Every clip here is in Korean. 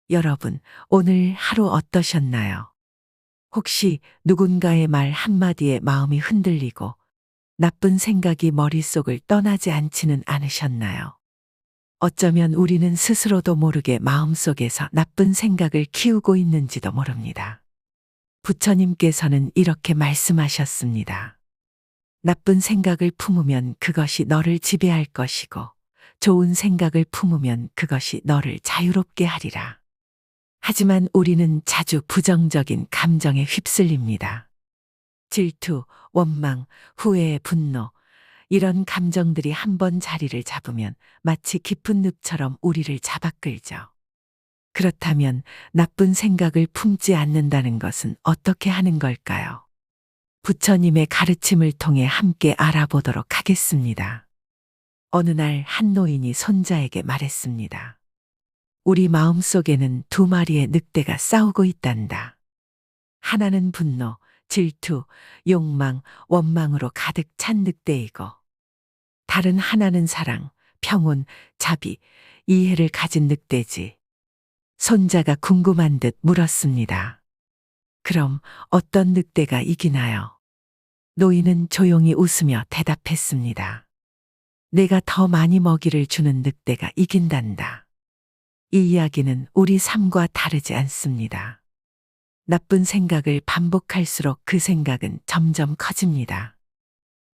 여러분, 오늘 하루 어떠셨나요? 혹시 누군가의 말 한마디에 마음이 흔들리고 나쁜 생각이 머릿속을 떠나지 않지는 않으셨나요? 어쩌면 우리는 스스로도 모르게 마음속에서 나쁜 생각을 키우고 있는지도 모릅니다. 부처님께서는 이렇게 말씀하셨습니다. 나쁜 생각을 품으면 그것이 너를 지배할 것이고 좋은 생각을 품으면 그것이 너를 자유롭게 하리라. 하지만 우리는 자주 부정적인 감정에 휩쓸립니다. 질투, 원망, 후회, 분노, 이런 감정들이 한번 자리를 잡으면 마치 깊은 늪처럼 우리를 잡아끌죠. 그렇다면 나쁜 생각을 품지 않는다는 것은 어떻게 하는 걸까요? 부처님의 가르침을 통해 함께 알아보도록 하겠습니다. 어느 날 한 노인이 손자에게 말했습니다. 우리 마음속에는 두 마리의 늑대가 싸우고 있단다. 하나는 분노, 질투, 욕망, 원망으로 가득 찬 늑대이고, 다른 하나는 사랑, 평온, 자비, 이해를 가진 늑대지. 손자가 궁금한 듯 물었습니다. 그럼 어떤 늑대가 이기나요? 노인은 조용히 웃으며 대답했습니다. 내가 더 많이 먹이를 주는 늑대가 이긴단다. 이 이야기는 우리 삶과 다르지 않습니다. 나쁜 생각을 반복할수록 그 생각은 점점 커집니다.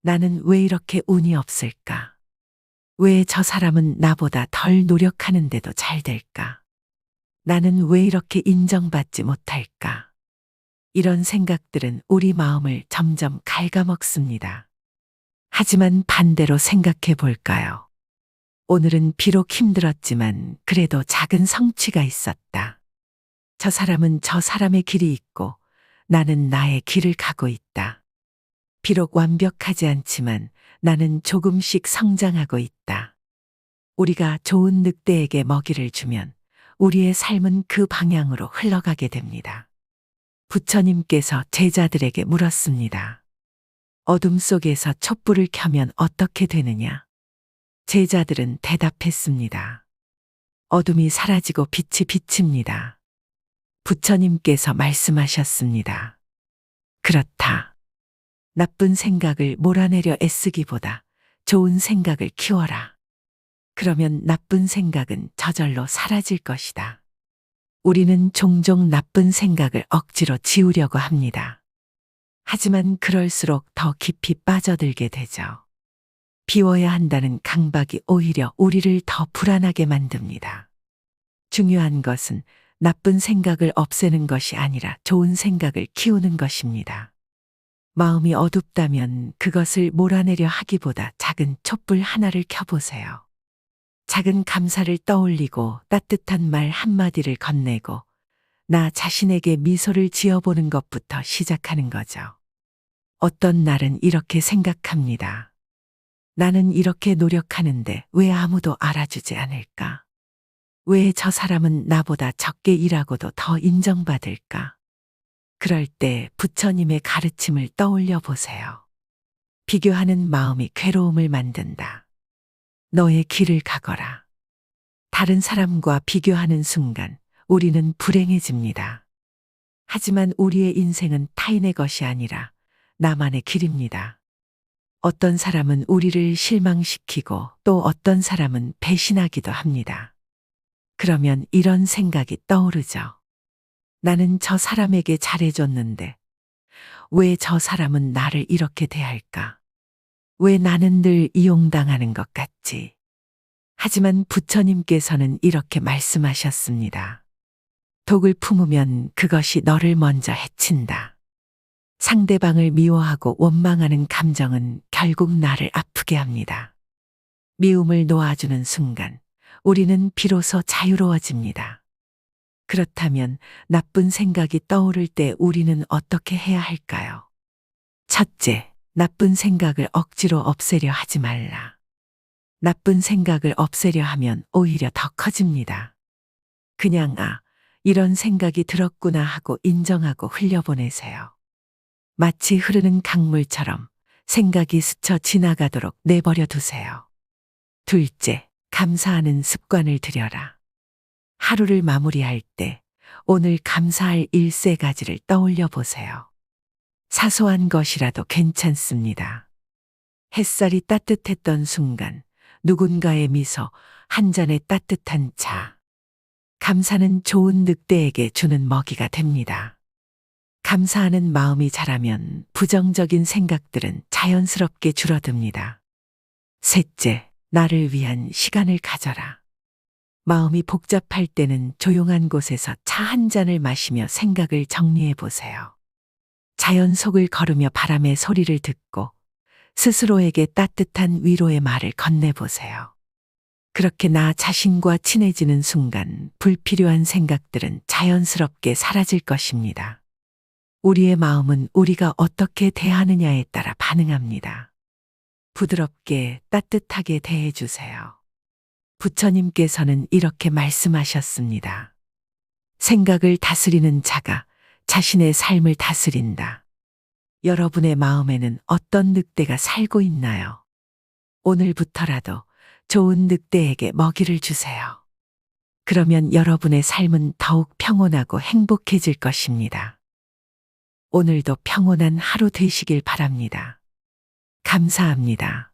나는 왜 이렇게 운이 없을까? 왜 저 사람은 나보다 덜 노력하는데도 잘 될까? 나는 왜 이렇게 인정받지 못할까? 이런 생각들은 우리 마음을 점점 갉아먹습니다. 하지만 반대로 생각해 볼까요? 오늘은 비록 힘들었지만 그래도 작은 성취가 있었다. 저 사람은 저 사람의 길이 있고 나는 나의 길을 가고 있다. 비록 완벽하지 않지만 나는 조금씩 성장하고 있다. 우리가 좋은 늑대에게 먹이를 주면 우리의 삶은 그 방향으로 흘러가게 됩니다. 부처님께서 제자들에게 물었습니다. 어둠 속에서 촛불을 켜면 어떻게 되느냐? 제자들은 대답했습니다. 어둠이 사라지고 빛이 비칩니다. 부처님께서 말씀하셨습니다. 그렇다. 나쁜 생각을 몰아내려 애쓰기보다 좋은 생각을 키워라. 그러면 나쁜 생각은 저절로 사라질 것이다. 우리는 종종 나쁜 생각을 억지로 지우려고 합니다. 하지만 그럴수록 더 깊이 빠져들게 되죠. 비워야 한다는 강박이 오히려 우리를 더 불안하게 만듭니다. 중요한 것은 나쁜 생각을 없애는 것이 아니라 좋은 생각을 키우는 것입니다. 마음이 어둡다면 그것을 몰아내려 하기보다 작은 촛불 하나를 켜보세요. 작은 감사를 떠올리고 따뜻한 말 한마디를 건네고 나 자신에게 미소를 지어보는 것부터 시작하는 거죠. 어떤 날은 이렇게 생각합니다. 나는 이렇게 노력하는데 왜 아무도 알아주지 않을까? 왜 저 사람은 나보다 적게 일하고도 더 인정받을까? 그럴 때 부처님의 가르침을 떠올려 보세요. 비교하는 마음이 괴로움을 만든다. 너의 길을 가거라. 다른 사람과 비교하는 순간 우리는 불행해집니다. 하지만 우리의 인생은 타인의 것이 아니라 나만의 길입니다. 어떤 사람은 우리를 실망시키고 또 어떤 사람은 배신하기도 합니다. 그러면 이런 생각이 떠오르죠. 나는 저 사람에게 잘해줬는데 왜 저 사람은 나를 이렇게 대할까? 왜 나는 늘 이용당하는 것 같지? 하지만 부처님께서는 이렇게 말씀하셨습니다. 독을 품으면 그것이 너를 먼저 해친다. 상대방을 미워하고 원망하는 감정은 결국 나를 아프게 합니다. 미움을 놓아주는 순간 우리는 비로소 자유로워집니다. 그렇다면 나쁜 생각이 떠오를 때 우리는 어떻게 해야 할까요? 첫째, 나쁜 생각을 억지로 없애려 하지 말라. 나쁜 생각을 없애려 하면 오히려 더 커집니다. 그냥 이런 생각이 들었구나 하고 인정하고 흘려보내세요. 마치 흐르는 강물처럼 생각이 스쳐 지나가도록 내버려 두세요. 둘째, 감사하는 습관을 들여라. 하루를 마무리할 때 오늘 감사할 일세 가지를 떠올려 보세요. 사소한 것이라도 괜찮습니다. 햇살이 따뜻했던 순간, 누군가의 미소, 한 잔의 따뜻한 차. 감사는 좋은 늑대에게 주는 먹이가 됩니다. 감사하는 마음이 자라면 부정적인 생각들은 자연스럽게 줄어듭니다. 셋째, 나를 위한 시간을 가져라. 마음이 복잡할 때는 조용한 곳에서 차 한 잔을 마시며 생각을 정리해 보세요. 자연 속을 걸으며 바람의 소리를 듣고 스스로에게 따뜻한 위로의 말을 건네보세요. 그렇게 나 자신과 친해지는 순간 불필요한 생각들은 자연스럽게 사라질 것입니다. 우리의 마음은 우리가 어떻게 대하느냐에 따라 반응합니다. 부드럽게 따뜻하게 대해주세요. 부처님께서는 이렇게 말씀하셨습니다. 생각을 다스리는 자가 자신의 삶을 다스린다. 여러분의 마음에는 어떤 늑대가 살고 있나요? 오늘부터라도 좋은 늑대에게 먹이를 주세요. 그러면 여러분의 삶은 더욱 평온하고 행복해질 것입니다. 오늘도 평온한 하루 되시길 바랍니다. 감사합니다.